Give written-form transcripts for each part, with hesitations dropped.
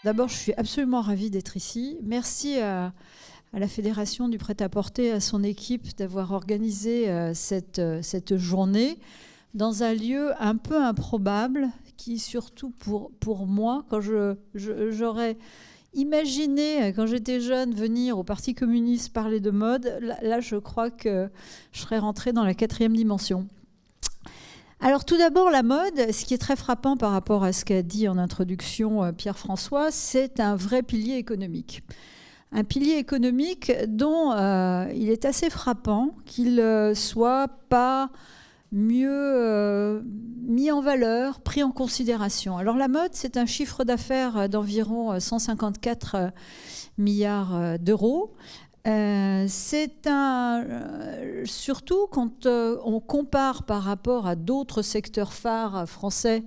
D'abord, je suis absolument ravie d'être ici. Merci à la Fédération du prêt-à-porter, à son équipe d'avoir organisé cette journée dans un lieu un peu improbable qui, surtout pour moi, quand j'aurais imaginé, quand j'étais jeune, venir au Parti communiste parler de mode, là je crois que je serais rentrée dans la 4e dimension. Alors tout d'abord, la mode, ce qui est très frappant par rapport à ce qu'a dit en introduction Pierre-François, c'est un vrai pilier économique. Un pilier économique dont il est assez frappant qu'il ne soit pas mieux mis en valeur, pris en considération. Alors la mode, c'est un chiffre d'affaires d'environ 154 milliards d'euros. C'est surtout quand on compare par rapport à d'autres secteurs phares français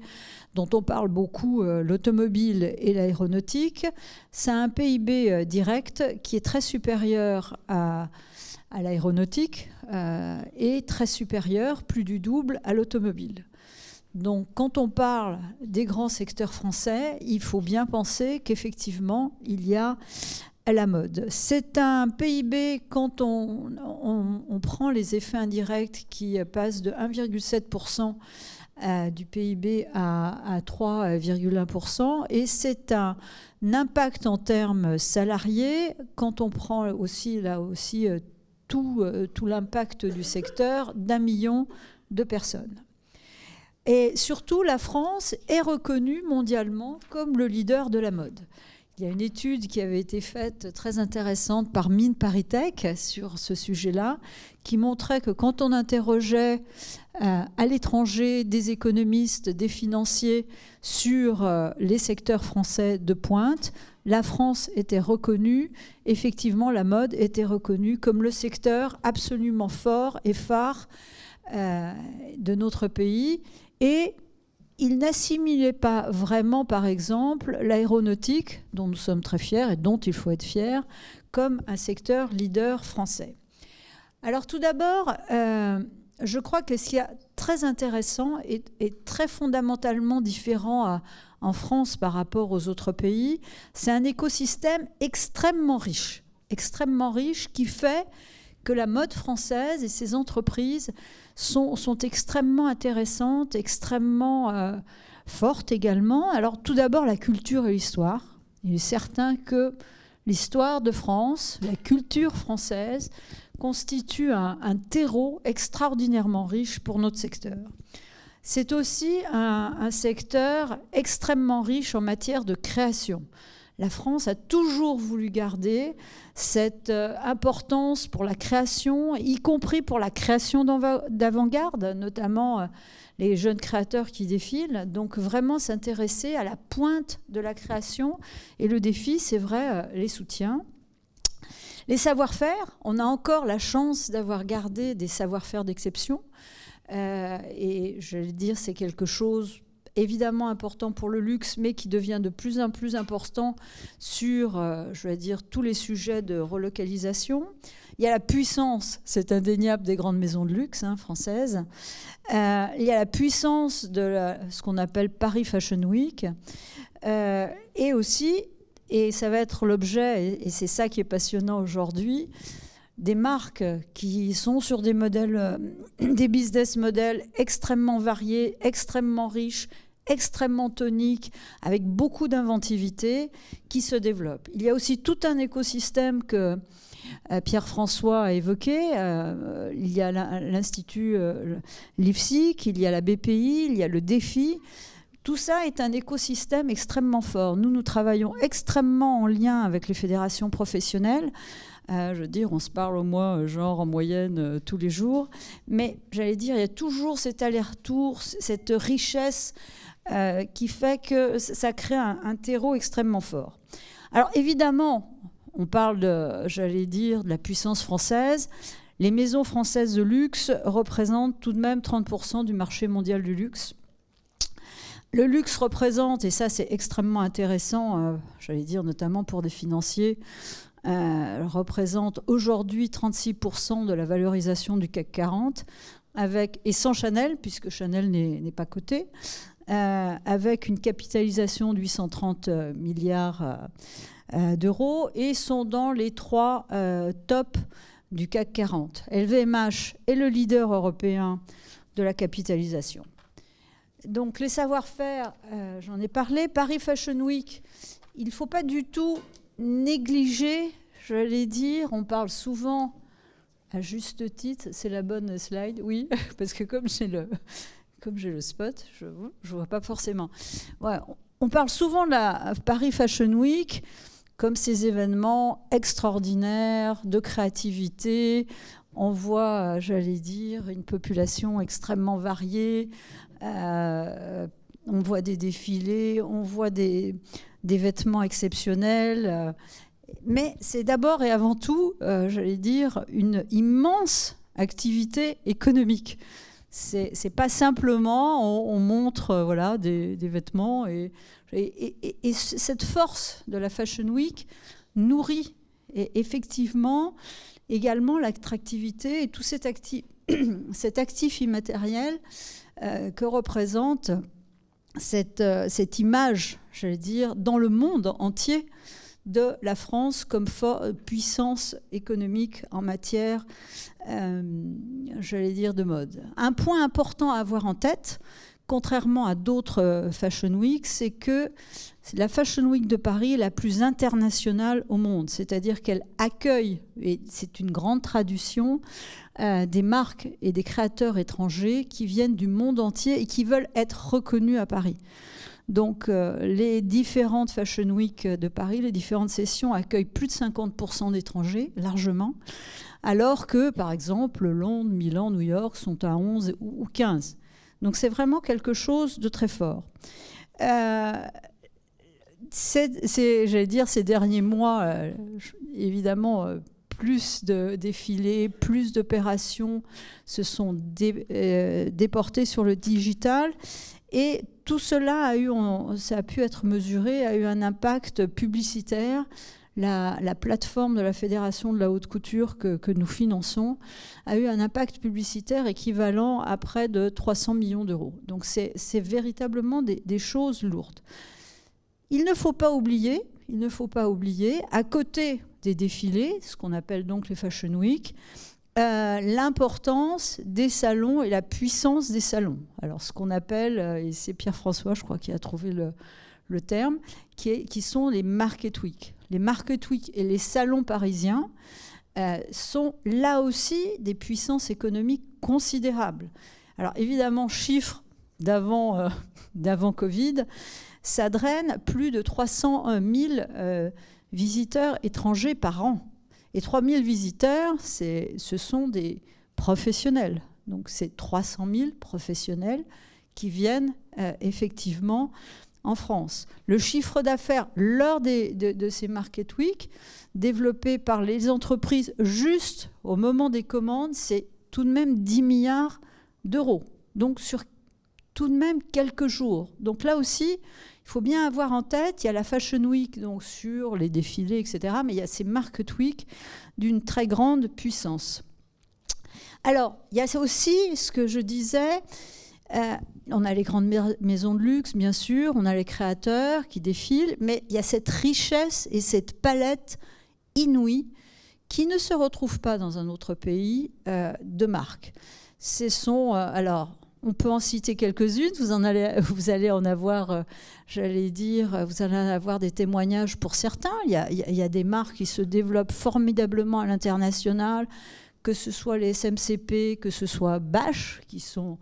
dont on parle beaucoup, l'automobile et l'aéronautique, c'est un PIB direct qui est très supérieur à l'aéronautique et très supérieur, plus du double, à l'automobile. Donc quand on parle des grands secteurs français, il faut bien penser qu'effectivement, il y a la mode. C'est un PIB, quand on prend les effets indirects qui passent de 1,7% du PIB à 3,1%, et c'est un impact en termes salariés, quand on prend aussi, là aussi, tout l'impact du secteur, d'1 million de personnes. Et surtout, la France est reconnue mondialement comme le leader de la mode. Il y a une étude qui avait été faite très intéressante par Mines ParisTech sur ce sujet-là, qui montrait que quand on interrogeait à l'étranger des économistes, des financiers sur les secteurs français de pointe, la France était reconnue, effectivement la mode était reconnue comme le secteur absolument fort et phare de notre pays. Et il n'assimilait pas vraiment, par exemple, l'aéronautique, dont nous sommes très fiers et dont il faut être fiers, comme un secteur leader français. Alors tout d'abord, je crois que ce qui est très intéressant et très fondamentalement différent en France par rapport aux autres pays, c'est un écosystème extrêmement riche qui fait que la mode française et ses entreprises sont extrêmement intéressantes, extrêmement fortes également. Alors tout d'abord, la culture et l'histoire. Il est certain que l'histoire de France, la culture française, constitue un terreau extraordinairement riche pour notre secteur. C'est aussi un secteur extrêmement riche en matière de création. La France a toujours voulu garder cette importance pour la création, y compris pour la création d'avant-garde, notamment les jeunes créateurs qui défilent. Donc vraiment s'intéresser à la pointe de la création. Et le défi, c'est vrai, les soutiens. Les savoir-faire, on a encore la chance d'avoir gardé des savoir-faire d'exception. Et je vais dire, c'est quelque chose évidemment important pour le luxe, mais qui devient de plus en plus important sur, je vais dire, tous les sujets de relocalisation. Il y a la puissance, c'est indéniable, des grandes maisons de luxe françaises. Il y a la puissance de ce qu'on appelle Paris Fashion Week. Et aussi, et ça va être l'objet, et c'est ça qui est passionnant aujourd'hui, des marques qui sont sur des modèles, des business models extrêmement variés, extrêmement riches, extrêmement toniques, avec beaucoup d'inventivité, qui se développent. Il y a aussi tout un écosystème que Pierre-François a évoqué. Il y a l'Institut l'IFSIC, il y a la BPI, il y a le DEFI. Tout ça est un écosystème extrêmement fort. Nous travaillons extrêmement en lien avec les fédérations professionnelles. Je veux dire, on se parle au moins, genre en moyenne, tous les jours. Mais j'allais dire, il y a toujours cet aller-retour, cette richesse qui fait que ça crée un terreau extrêmement fort. Alors évidemment, on parle j'allais dire, de la puissance française. Les maisons françaises de luxe représentent tout de même 30% du marché mondial du luxe. Le luxe représente, et ça c'est extrêmement intéressant, j'allais dire notamment pour des financiers, représente aujourd'hui 36% de la valorisation du CAC 40, et sans Chanel, puisque Chanel n'est pas coté. avec une capitalisation de 830 milliards d'euros et sont dans les 3 tops du CAC 40. LVMH est le leader européen de la capitalisation. Donc les savoir-faire, j'en ai parlé. Paris Fashion Week, il ne faut pas du tout négliger, j'allais dire, on parle souvent, à juste titre, c'est la bonne slide, oui, parce que comme j'ai le spot, je ne vois pas forcément. Ouais, on parle souvent de la Paris Fashion Week comme ces événements extraordinaires de créativité. On voit, j'allais dire, une population extrêmement variée. On voit des défilés, on voit des vêtements exceptionnels. Mais c'est d'abord et avant tout, j'allais dire, une immense activité économique. C'est pas simplement on montre voilà, des vêtements. Et cette force de la Fashion Week nourrit effectivement également l'attractivité et tout cet actif immatériel que représente cette image, j'allais dire, dans le monde entier de la France comme puissance économique en matière, j'allais dire, de mode. Un point important à avoir en tête, contrairement à d'autres Fashion Week, c'est que la Fashion Week de Paris est la plus internationale au monde, c'est-à-dire qu'elle accueille, et c'est une grande tradition, des marques et des créateurs étrangers qui viennent du monde entier et qui veulent être reconnus à Paris. Donc les différentes Fashion Week de Paris, les différentes sessions accueillent plus de 50% d'étrangers, largement, alors que, par exemple, Londres, Milan, New York sont à 11 ou 15. Donc c'est vraiment quelque chose de très fort. J'allais dire, ces derniers mois, évidemment, plus de défilés, plus d'opérations se sont déportées sur le digital. Et tout cela ça a pu être mesuré, a eu un impact publicitaire. La plateforme de la Fédération de la haute couture que nous finançons a eu un impact publicitaire équivalent à près de 300 millions d'euros. Donc c'est véritablement des choses lourdes. Il ne faut pas oublier, à côté des défilés, ce qu'on appelle donc les Fashion Week, l'importance des salons et la puissance des salons. Alors ce qu'on appelle, et c'est Pierre-François, je crois, qui a trouvé le terme, qui sont les Market Week. Les Market Week et les salons parisiens sont là aussi des puissances économiques considérables. Alors évidemment, chiffre d'avant Covid, ça draine plus de 300 000 visiteurs étrangers par an. Et 3 000 visiteurs, ce sont des professionnels. Donc c'est 300 000 professionnels qui viennent effectivement en France. Le chiffre d'affaires lors de ces Market Week, développé par les entreprises juste au moment des commandes, c'est tout de même 10 milliards d'euros. Donc sur tout de même quelques jours. Donc là aussi, il faut bien avoir en tête, il y a la Fashion Week donc sur les défilés, etc. Mais il y a ces Market Week d'une très grande puissance. Alors, il y a aussi ce que je disais, on a les grandes maisons de luxe, bien sûr, on a les créateurs qui défilent, mais il y a cette richesse et cette palette inouïe qui ne se retrouve pas dans un autre pays de marques. Ce sont, alors, on peut en citer quelques-unes, vous allez en avoir, j'allais dire, vous allez en avoir des témoignages pour certains. Il y a des marques qui se développent formidablement à l'international, que ce soit les SMCP, que ce soit Bache, qui sont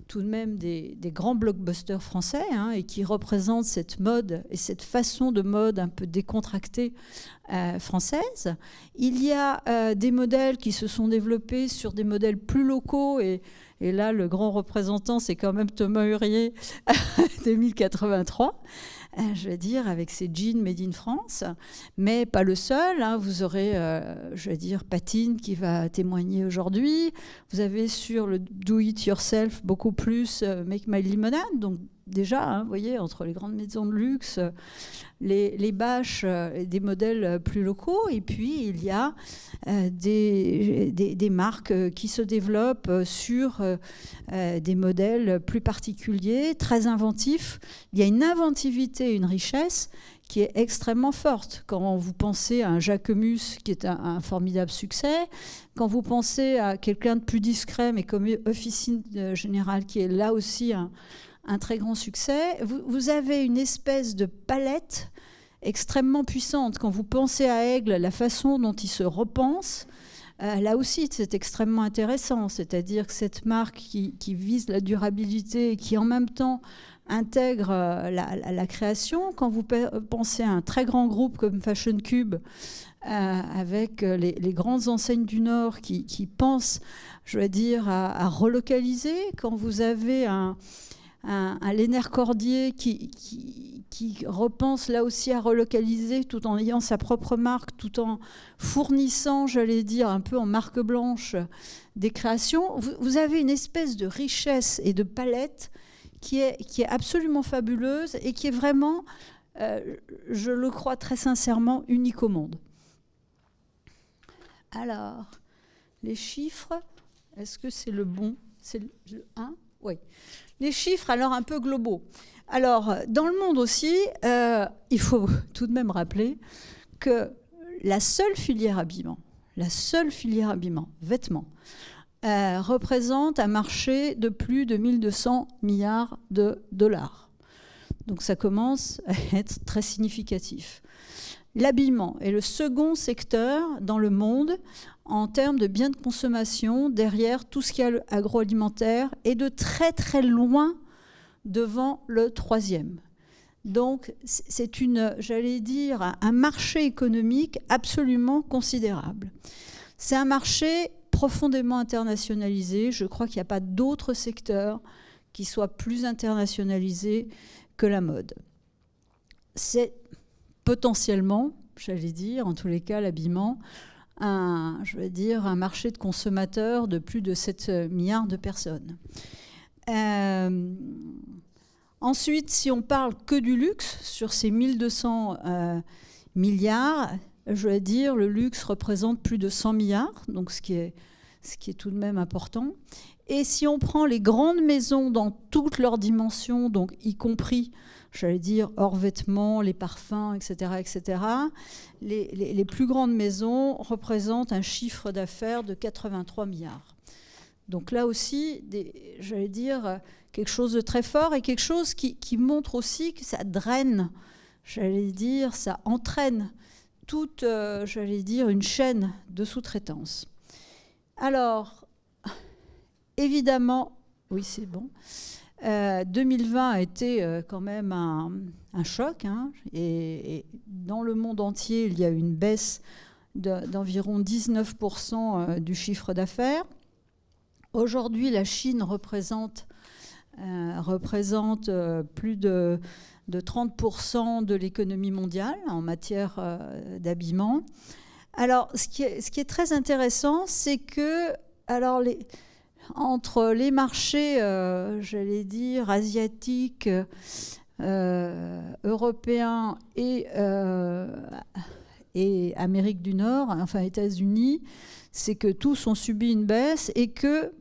tout de même des grands blockbusters français hein, et qui représentent cette mode et cette façon de mode un peu décontractée française. Il y a des modèles qui se sont développés sur des modèles plus locaux et là, le grand représentant, c'est quand même Thomas Hurier, 2083, je vais dire, avec ses jeans made in France. Mais pas le seul. Hein. Vous aurez, je vais dire, Patine qui va témoigner aujourd'hui. Vous avez sur le do-it-yourself beaucoup plus Make My Lemonade, donc déjà, hein, vous voyez, entre les grandes maisons de luxe, les bâches, des modèles plus locaux, et puis il y a des marques qui se développent sur des modèles plus particuliers, très inventifs. Il y a une inventivité, une richesse qui est extrêmement forte. Quand vous pensez à un Jacquemus, qui est un formidable succès, quand vous pensez à quelqu'un de plus discret, mais comme Officine Générale, qui est là aussi un très grand succès, vous avez une espèce de palette extrêmement puissante. Quand vous pensez à Aigle, la façon dont il se repense, là aussi, c'est extrêmement intéressant. C'est-à-dire que cette marque qui vise la durabilité et qui, en même temps, intègre la création. Quand vous pensez à un très grand groupe comme Fashion Cube, avec les grandes enseignes du Nord qui pensent, je veux dire, à relocaliser, quand vous avez un Lénaire Cordier qui repense là aussi à relocaliser tout en ayant sa propre marque, tout en fournissant, j'allais dire, un peu en marque blanche des créations, vous avez une espèce de richesse et de palette qui est absolument fabuleuse et qui est vraiment, je le crois très sincèrement, unique au monde. Alors, les chiffres, est-ce que c'est le bon? C'est le 1 ? Oui. Les chiffres, alors, un peu globaux. Alors, dans le monde aussi, il faut tout de même rappeler que la seule filière habillement, vêtements, représente un marché de plus de 1200 milliards de dollars. Donc ça commence à être très significatif. L'habillement est le second secteur dans le monde en termes de biens de consommation, derrière tout ce qui est agroalimentaire, et de très très loin devant le troisième. Donc c'est j'allais dire, un marché économique absolument considérable. C'est un marché profondément internationalisé. Je crois qu'il n'y a pas d'autre secteur qui soit plus internationalisé que la mode. C'est potentiellement, j'allais dire, en tous les cas, l'habillement, un marché de consommateurs de plus de 7 milliards de personnes. Ensuite, si on parle que du luxe, sur ces 1200 milliards, je veux dire, le luxe représente plus de 100 milliards, donc ce qui est tout de même important. Et si on prend les grandes maisons dans toutes leurs dimensions, donc y compris, j'allais dire, hors vêtements, les parfums, etc., les plus grandes maisons représentent un chiffre d'affaires de 83 milliards. Donc là aussi, j'allais dire, quelque chose de très fort et quelque chose qui montre aussi que ça draine, j'allais dire, ça entraîne toute, j'allais dire, une chaîne de sous-traitance. Alors, évidemment, oui, c'est bon. 2020 a été quand même un choc, hein, et dans le monde entier, il y a eu une baisse d'environ 19% du chiffre d'affaires. Aujourd'hui, la Chine représente plus de 30% de l'économie mondiale en matière d'habillement. Alors, ce qui est très intéressant, c'est que entre les marchés, j'allais dire, asiatiques, européens et Amérique du Nord, enfin États-Unis, c'est que tous ont subi une baisse et que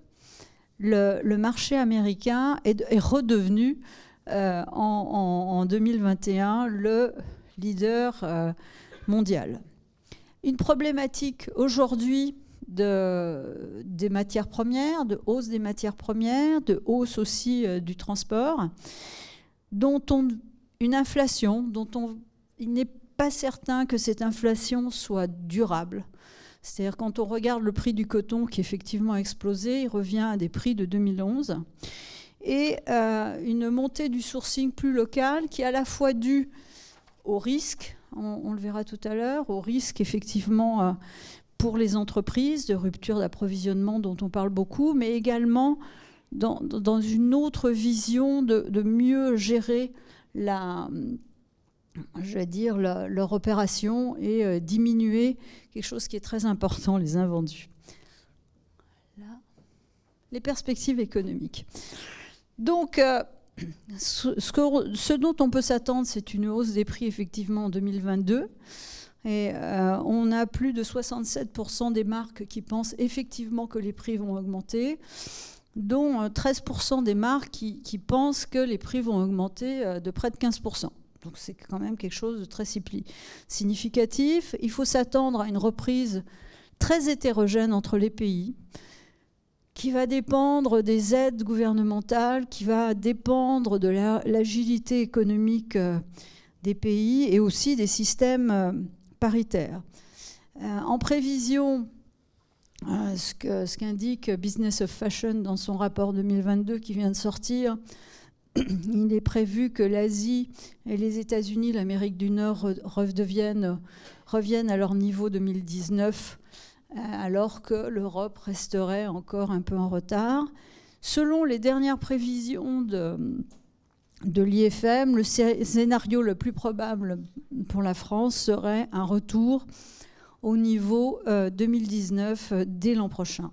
le marché américain est redevenu en 2021 le leader mondial. Une problématique aujourd'hui des matières premières, de hausse des matières premières, de hausse aussi du transport, une inflation dont il n'est pas certain que cette inflation soit durable. C'est-à-dire quand on regarde le prix du coton qui effectivement a explosé, il revient à des prix de 2011, et une montée du sourcing plus local qui est à la fois due au risque, on le verra tout à l'heure, au risque effectivement pour les entreprises de rupture d'approvisionnement dont on parle beaucoup, mais également dans une autre vision de mieux gérer leur opération et diminuer quelque chose qui est très important, les invendus. Là, les perspectives économiques. Donc, ce dont on peut s'attendre, c'est une hausse des prix effectivement en 2022. Et on a plus de 67% des marques qui pensent effectivement que les prix vont augmenter, dont 13% des marques qui pensent que les prix vont augmenter de près de 15%. Donc c'est quand même quelque chose de très significatif. Il faut s'attendre à une reprise très hétérogène entre les pays, qui va dépendre des aides gouvernementales, qui va dépendre de l'agilité économique des pays et aussi des systèmes paritaires. En prévision, ce qu'indique Business of Fashion dans son rapport 2022 qui vient de sortir, il est prévu que l'Asie et les États-Unis, l'Amérique du Nord reviennent à leur niveau 2019, alors que l'Europe resterait encore un peu en retard. Selon les dernières prévisions de l'IFM, le scénario le plus probable pour la France serait un retour au niveau 2019 dès l'an prochain.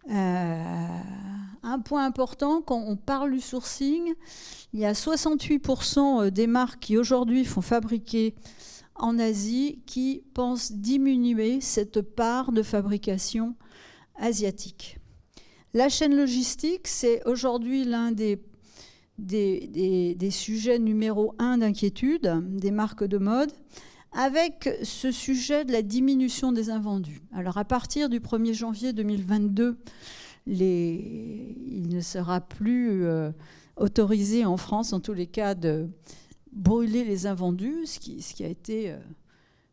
Un point important, quand on parle du sourcing, il y a 68% des marques qui aujourd'hui font fabriquer en Asie qui pensent diminuer cette part de fabrication asiatique. La chaîne logistique, c'est aujourd'hui l'un des sujets numéro 1 d'inquiétude des marques de mode, avec ce sujet de la diminution des invendus. Alors à partir du 1er janvier 2022, il ne sera plus autorisé en France, en tous les cas, de brûler les invendus, ce qui a été,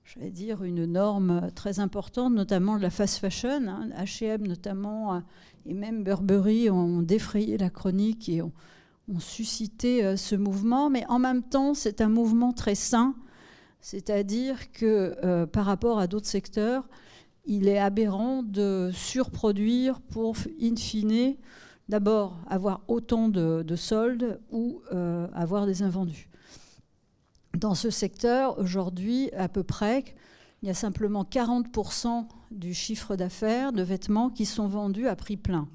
je vais dire, une norme très importante, notamment de la fast fashion. H&M notamment, et même Burberry ont défrayé la chronique et ont suscité ce mouvement. Mais en même temps, c'est un mouvement très sain, c'est-à-dire que par rapport à d'autres secteurs, il est aberrant de surproduire pour, in fine, d'abord avoir autant de soldes ou avoir des invendus. Dans ce secteur, aujourd'hui, à peu près, il y a simplement 40% du chiffre d'affaires de vêtements qui sont vendus à prix plein.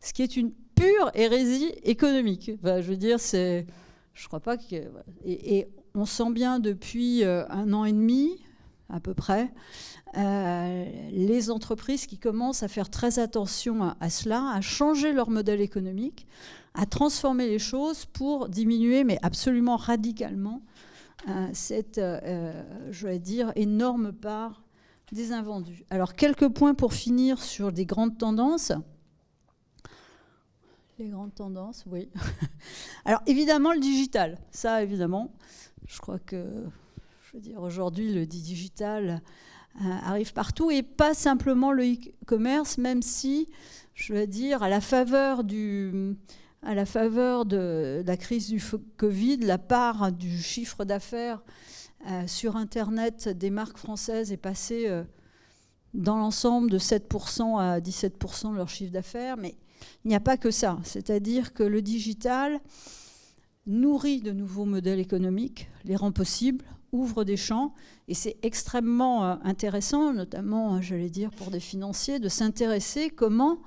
Ce qui est une pure hérésie économique. Enfin, je veux dire, je crois pas que... Et on sent bien depuis 1 an et demi, à peu près, les entreprises qui commencent à faire très attention à cela, à changer leur modèle économique, à transformer les choses pour diminuer, mais absolument radicalement, cette, je vais dire, énorme part des invendus. Alors, quelques points pour finir sur des grandes tendances. Les grandes tendances, oui. Alors, évidemment, le digital. Ça, évidemment, je crois que, je veux dire, aujourd'hui, le digital arrive partout, et pas simplement le e-commerce, même si, je veux dire, à la faveur de la crise du Covid, la part du chiffre d'affaires sur Internet des marques françaises est passée dans l'ensemble de 7% à 17% de leur chiffre d'affaires. Mais il n'y a pas que ça. C'est-à-dire que le digital nourrit de nouveaux modèles économiques, les rend possibles, ouvre des champs. Et c'est extrêmement intéressant, notamment, j'allais dire, pour des financiers, de s'intéresser comment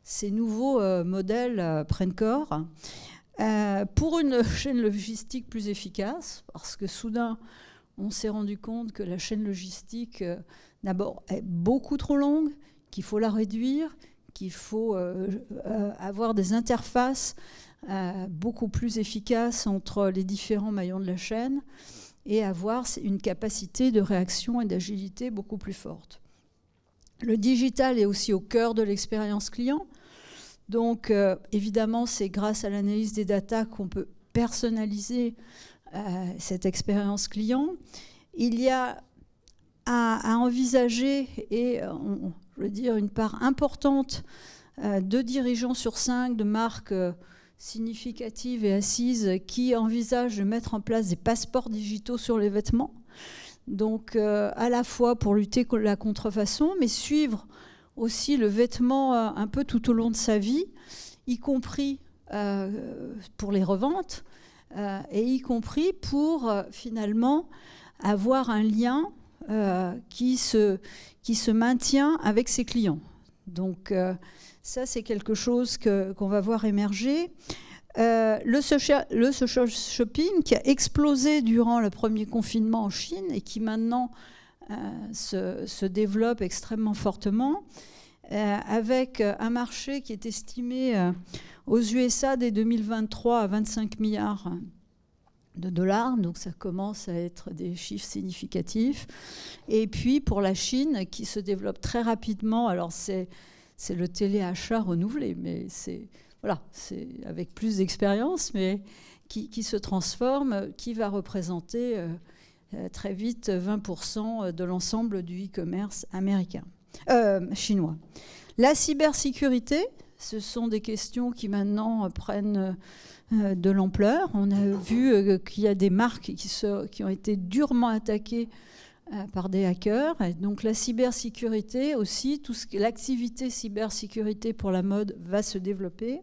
ces nouveaux modèles prennent corps pour une chaîne logistique plus efficace, parce que soudain, on s'est rendu compte que la chaîne logistique, d'abord, est beaucoup trop longue, qu'il faut la réduire, qu'il faut avoir des interfaces beaucoup plus efficaces entre les différents maillons de la chaîne et avoir une capacité de réaction et d'agilité beaucoup plus forte. Le digital est aussi au cœur de l'expérience client. Donc, évidemment, c'est grâce à l'analyse des datas qu'on peut personnaliser cette expérience client. Il y a à envisager, et je veux dire, une part importante de dirigeants sur 5 de marques significatives et assises qui envisagent de mettre en place des passeports digitaux sur les vêtements. Donc, à la fois pour lutter contre la contrefaçon, mais suivre aussi le vêtement un peu tout au long de sa vie, y compris pour les reventes, et y compris pour finalement avoir un lien qui se maintient avec ses clients. Donc ça, c'est quelque chose qu'on va voir émerger. Le social shopping qui a explosé durant le premier confinement en Chine et qui maintenant se développe extrêmement fortement, avec un marché qui est estimé aux USA dès 2023 à 25 milliards de dollars, donc ça commence à être des chiffres significatifs. Et puis pour la Chine qui se développe très rapidement, alors c'est le téléachat renouvelé, mais c'est avec plus d'expérience, mais qui se transforme, qui va représenter très vite 20% de l'ensemble du e-commerce chinois. La cybersécurité, ce sont des questions qui maintenant prennent de l'ampleur. On a vu qu'il y a des marques qui ont été durement attaquées par des hackers. Et donc la cybersécurité aussi, l'activité cybersécurité pour la mode va se développer.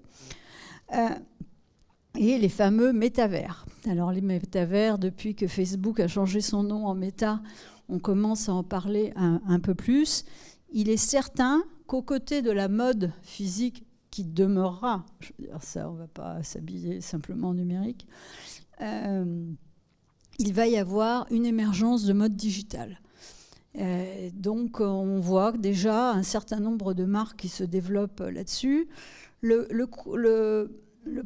Et les fameux métavers. Alors les métavers, depuis que Facebook a changé son nom en Meta, on commence à en parler un peu plus. Il est certain qu'aux côtés de la mode physique qui demeurera, je veux dire ça, on ne va pas s'habiller simplement en numérique, il va y avoir une émergence de mode digital. Donc on voit déjà un certain nombre de marques qui se développent là-dessus. Le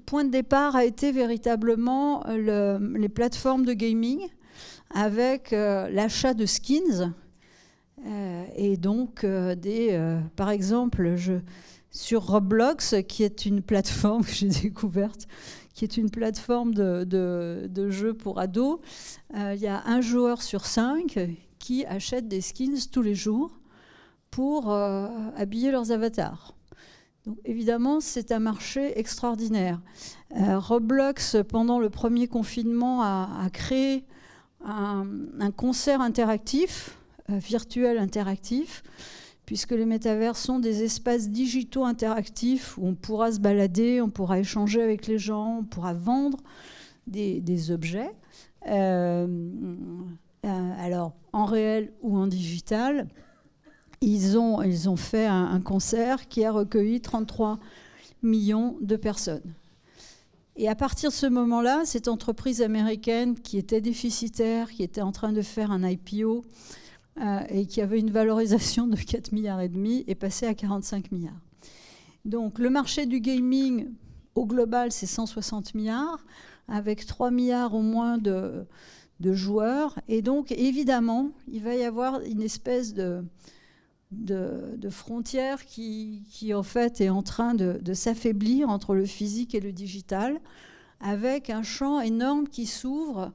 point de départ a été véritablement les plateformes de gaming avec l'achat de skins et donc par exemple sur Roblox, qui est une plateforme que j'ai découverte, qui est une plateforme de jeux pour ados, il y a 1 joueur sur 5 qui achète des skins tous les jours pour habiller leurs avatars. Donc, évidemment, c'est un marché extraordinaire. Roblox, pendant le premier confinement, a créé un concert interactif, virtuel interactif, puisque les métavers sont des espaces digitaux interactifs où on pourra se balader, on pourra échanger avec les gens, on pourra vendre des objets, alors en réel ou en digital. Ils ont fait un concert qui a recueilli 33 millions de personnes. Et à partir de ce moment-là, cette entreprise américaine qui était déficitaire, qui était en train de faire un IPO et qui avait une valorisation de 4,5 milliards est passée à 45 milliards. Donc le marché du gaming au global, c'est 160 milliards, avec 3 milliards au moins de joueurs. Et donc évidemment, il va y avoir une espèce de frontière qui en fait est en train de s'affaiblir entre le physique et le digital, avec un champ énorme qui s'ouvre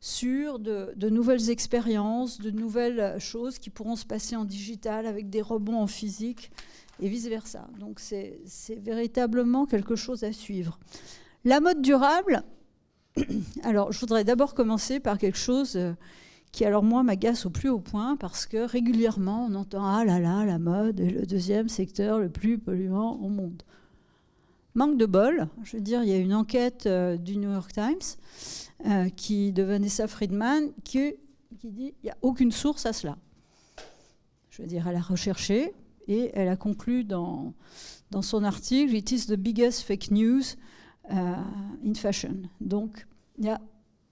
sur de nouvelles expériences, de nouvelles choses qui pourront se passer en digital avec des rebonds en physique et vice-versa. Donc c'est véritablement quelque chose à suivre. La mode durable, alors je voudrais d'abord commencer par quelque chose qui, alors moi, m'agace au plus haut point, parce que régulièrement, on entend « Ah là là, la mode est le deuxième secteur le plus polluant au monde ». Manque de bol, je veux dire, il y a une enquête du New York Times de Vanessa Friedman qui dit « Il n'y a aucune source à cela ». Je veux dire, elle a recherché et elle a conclu dans son article « It is the biggest fake news in fashion ». Donc, il y a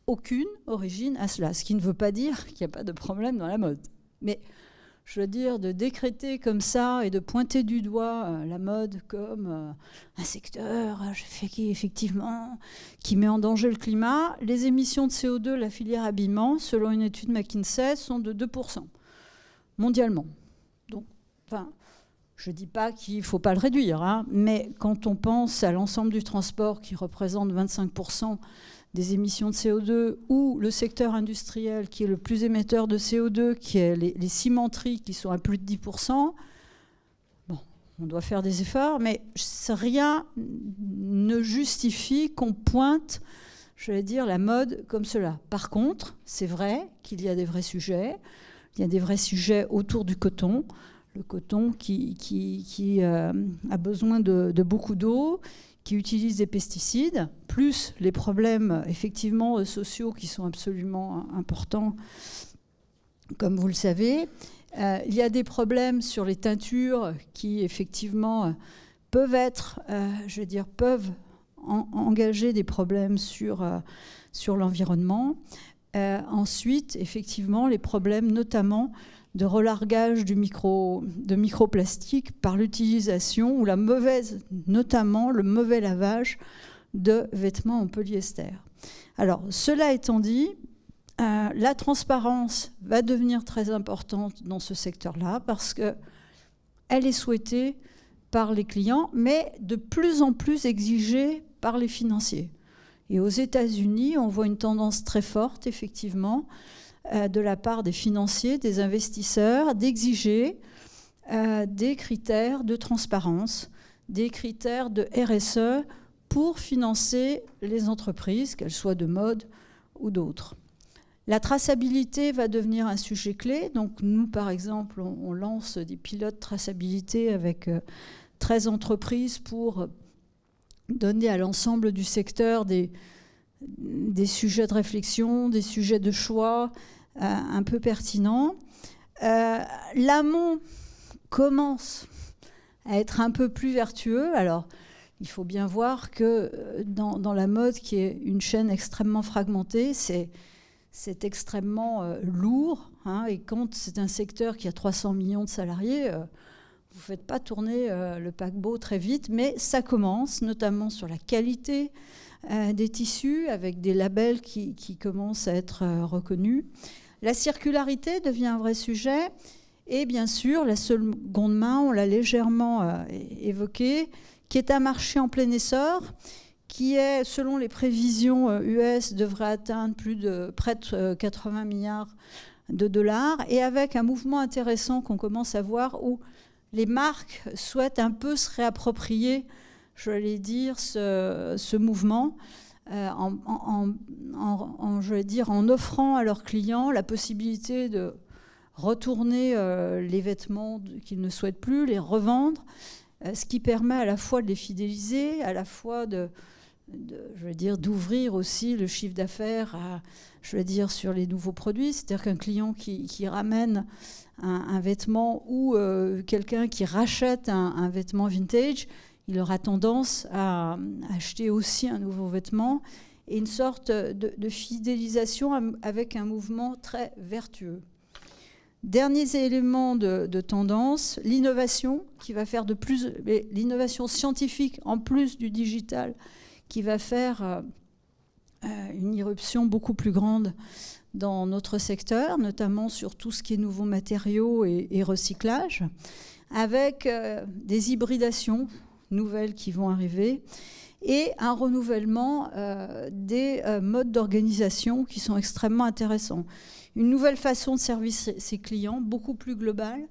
aucune origine à cela, ce qui ne veut pas dire qu'il n'y a pas de problème dans la mode. Mais je veux dire, de décréter comme ça et de pointer du doigt la mode comme un secteur effectivement qui met en danger le climat, les émissions de CO2 de la filière habillement, selon une étude McKinsey, sont de 2% mondialement. Donc, enfin, je ne dis pas qu'il ne faut pas le réduire, hein, mais quand on pense à l'ensemble du transport qui représente 25% des émissions de CO2, ou le secteur industriel qui est le plus émetteur de CO2, qui est les cimenteries qui sont à plus de 10%, bon, on doit faire des efforts, mais rien ne justifie qu'on pointe, je vais dire, la mode comme cela. Par contre, c'est vrai qu'il y a des vrais sujets. Il y a des vrais sujets autour du coton. Le coton qui a besoin de beaucoup d'eau, qui utilisent des pesticides, plus les problèmes effectivement sociaux qui sont absolument importants, comme vous le savez. Il y a des problèmes sur les teintures qui effectivement peuvent être, je veux dire, peuvent engager des problèmes sur l'environnement. Ensuite, effectivement, les problèmes notamment de relargage de microplastiques par l'utilisation ou notamment le mauvais lavage de vêtements en polyester. Alors, cela étant dit, la transparence va devenir très importante dans ce secteur-là parce qu'elle est souhaitée par les clients, mais de plus en plus exigée par les financiers. Et aux États-Unis, on voit une tendance très forte, effectivement, de la part des financiers, des investisseurs, d'exiger des critères de transparence, des critères de RSE pour financer les entreprises, qu'elles soient de mode ou d'autres. La traçabilité va devenir un sujet clé. Donc nous, par exemple, on lance des pilotes traçabilité avec 13 entreprises pour donner à l'ensemble du secteur des sujets de réflexion, des sujets de choix un peu pertinents. L'amont commence à être un peu plus vertueux. Alors, il faut bien voir que dans la mode, qui est une chaîne extrêmement fragmentée, c'est extrêmement lourd. Hein, et quand c'est un secteur qui a 300 millions de salariés, vous ne faites pas tourner le paquebot très vite, mais ça commence, notamment sur la qualité des tissus, avec des labels qui commencent à être reconnus. La circularité devient un vrai sujet. Et bien sûr, la seconde main, on l'a légèrement évoqué, qui est un marché en plein essor, qui est, selon les prévisions US, devrait atteindre près de 80 milliards de dollars, et avec un mouvement intéressant qu'on commence à voir où les marques souhaitent un peu se réapproprier, je vais dire, ce mouvement, en offrant à leurs clients la possibilité de retourner les vêtements qu'ils ne souhaitent plus, les revendre, ce qui permet à la fois de les fidéliser, à la fois d'ouvrir aussi le chiffre d'affaires sur les nouveaux produits. C'est-à-dire qu'un client qui ramène un vêtement ou quelqu'un qui rachète un vêtement vintage, il aura tendance à acheter aussi un nouveau vêtement, et une sorte de fidélisation avec un mouvement très vertueux. Derniers éléments de tendance, l'innovation qui va faire l'innovation scientifique en plus du digital, qui va faire une irruption beaucoup plus grande dans notre secteur, notamment sur tout ce qui est nouveaux matériaux et recyclage, avec des hybridations nouvelles qui vont arriver et un renouvellement des modes d'organisation qui sont extrêmement intéressants. Une nouvelle façon de servir ses clients, beaucoup plus globale,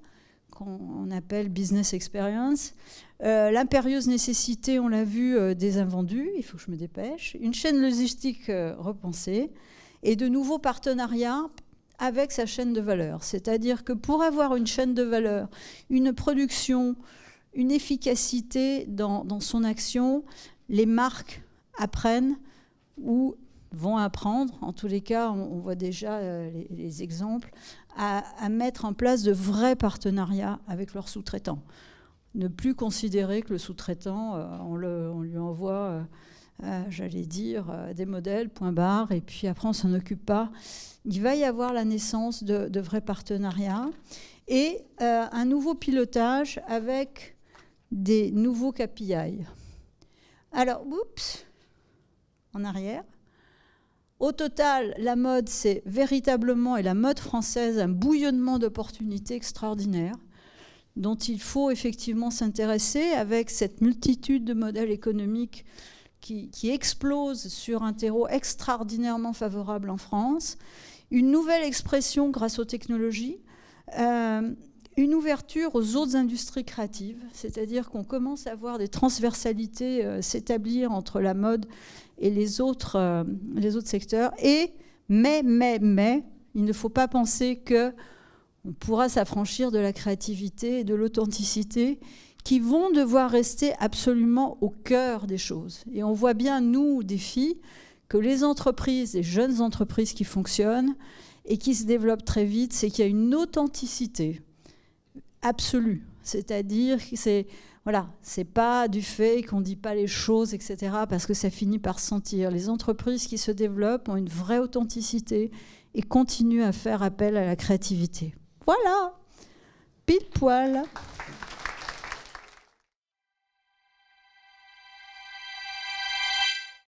qu'on appelle business experience. L'impérieuse nécessité, on l'a vu, des invendus, il faut que je me dépêche. Une chaîne logistique repensée et de nouveaux partenariats avec sa chaîne de valeur. C'est-à-dire que pour avoir une chaîne de valeur, une production, une efficacité dans son action, les marques apprennent ou vont apprendre, en tous les cas, on voit déjà les exemples, à mettre en place de vrais partenariats avec leurs sous-traitants. Ne plus considérer que le sous-traitant, on lui envoie, des modèles, point barre, et puis après on ne s'en occupe pas. Il va y avoir la naissance de vrais partenariats et un nouveau pilotage avec des nouveaux KPI. Alors, en arrière. Au total, la mode, c'est véritablement, et la mode française, un bouillonnement d'opportunités extraordinaires dont il faut effectivement s'intéresser avec cette multitude de modèles économiques qui explosent sur un terreau extraordinairement favorable en France, une nouvelle expression grâce aux technologies, une ouverture aux autres industries créatives, c'est-à-dire qu'on commence à voir des transversalités s'établir entre la mode et les autres secteurs. Mais, il ne faut pas penser qu'on pourra s'affranchir de la créativité et de l'authenticité qui vont devoir rester absolument au cœur des choses. Et on voit bien, nous, défi, que les entreprises, les jeunes entreprises qui fonctionnent et qui se développent très vite, c'est qu'il y a une authenticité absolue. C'est-à-dire Voilà, c'est pas du fait qu'on dit pas les choses, etc., parce que ça finit par sentir. Les entreprises qui se développent ont une vraie authenticité et continuent à faire appel à la créativité. Voilà, pile poil.